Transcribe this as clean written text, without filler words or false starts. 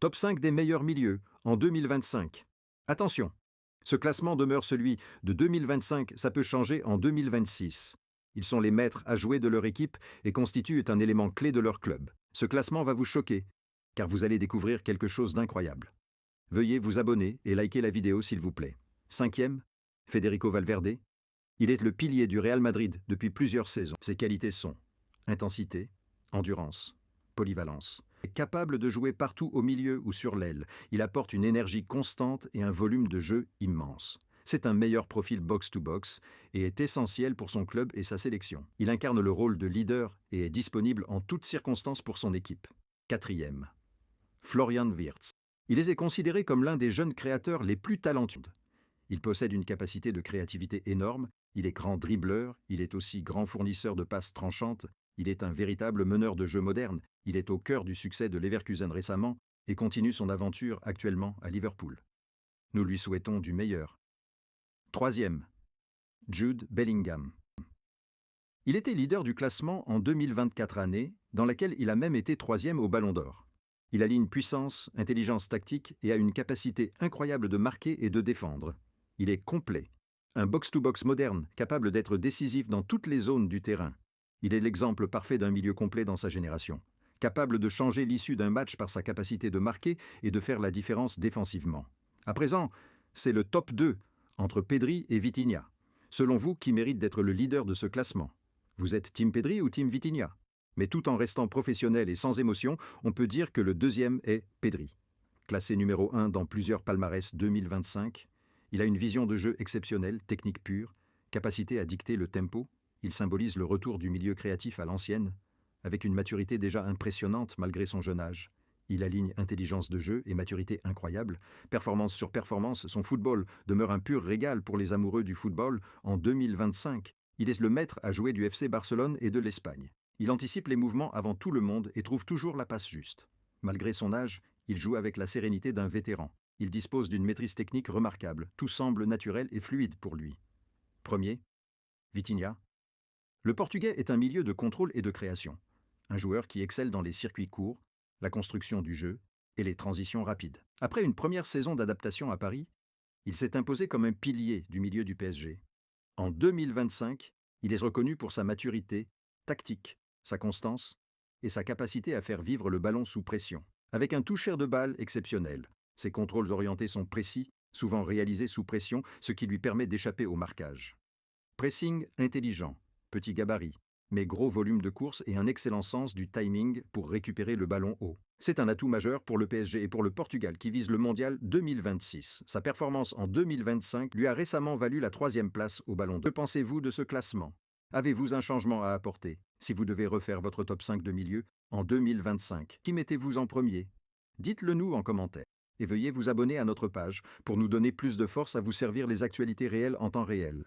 Top 5 des meilleurs milieux en 2025. Attention, ce classement demeure celui de 2025, ça peut changer en 2026. Ils sont les maîtres à jouer de leur équipe et constituent un élément clé de leur club. Ce classement va vous choquer, car vous allez découvrir quelque chose d'incroyable. Veuillez vous abonner et liker la vidéo s'il vous plaît. 5e, Federico Valverde. Il est le pilier du Real Madrid depuis plusieurs saisons. Ses qualités sont intensité, endurance, polyvalence. Capable de jouer partout au milieu ou sur l'aile, il apporte une énergie constante et un volume de jeu immense. C'est un meilleur profil box-to-box et est essentiel pour son club et sa sélection. Il incarne le rôle de leader et est disponible en toutes circonstances pour son équipe. 4e, Florian Wirtz. Il est considéré comme l'un des jeunes créateurs les plus talentueux. Il possède une capacité de créativité énorme, il est grand dribbleur, il est aussi grand fournisseur de passes tranchantes, il est un véritable meneur de jeu moderne, il est au cœur du succès de Leverkusen récemment et continue son aventure actuellement à Liverpool. Nous lui souhaitons du meilleur. 3e, Jude Bellingham. Il était leader du classement en 2024 année, dans laquelle il a même été 3e au Ballon d'Or. Il aligne puissance, intelligence tactique et a une capacité incroyable de marquer et de défendre. Il est complet. Un box-to-box moderne, capable d'être décisif dans toutes les zones du terrain. Il est l'exemple parfait d'un milieu complet dans sa génération. Capable de changer l'issue d'un match par sa capacité de marquer et de faire la différence défensivement. À présent, c'est le top 2 entre Pedri et Vitinha. Selon vous, qui mérite d'être le leader de ce classement? Vous êtes Team Pedri ou Team Vitinha? Mais tout en restant professionnel et sans émotion, on peut dire que le deuxième est Pedri. Classé numéro 1 dans plusieurs palmarès 2025, il a une vision de jeu exceptionnelle, technique pure, capacité à dicter le tempo. Il symbolise le retour du milieu créatif à l'ancienne, avec une maturité déjà impressionnante malgré son jeune âge. Il aligne intelligence de jeu et maturité incroyable. Performance sur performance, son football demeure un pur régal pour les amoureux du football. En 2025, il est le maître à jouer du FC Barcelone et de l'Espagne. Il anticipe les mouvements avant tout le monde et trouve toujours la passe juste. Malgré son âge, il joue avec la sérénité d'un vétéran. Il dispose d'une maîtrise technique remarquable. Tout semble naturel et fluide pour lui. Premier, Vitinha. Le Portugais est un milieu de contrôle et de création. Un joueur qui excelle dans les circuits courts, la construction du jeu et les transitions rapides. Après une première saison d'adaptation à Paris, il s'est imposé comme un pilier du milieu du PSG. En 2025, il est reconnu pour sa maturité tactique, sa constance et sa capacité à faire vivre le ballon sous pression. Avec un toucher de balle exceptionnel, ses contrôles orientés sont précis, souvent réalisés sous pression, ce qui lui permet d'échapper au marquage. Pressing intelligent, petit gabarit, mais gros volume de course et un excellent sens du timing pour récupérer le ballon haut. C'est un atout majeur pour le PSG et pour le Portugal qui vise le mondial 2026. Sa performance en 2025 lui a récemment valu la 3e place au Ballon d'Or. Que pensez-vous de ce classement? Avez-vous un changement à apporter? Si vous devez refaire votre top 5 de milieu en 2025, qui mettez-vous en premier? Dites-le nous en commentaire. Et veuillez vous abonner à notre page pour nous donner plus de force à vous servir les actualités réelles en temps réel.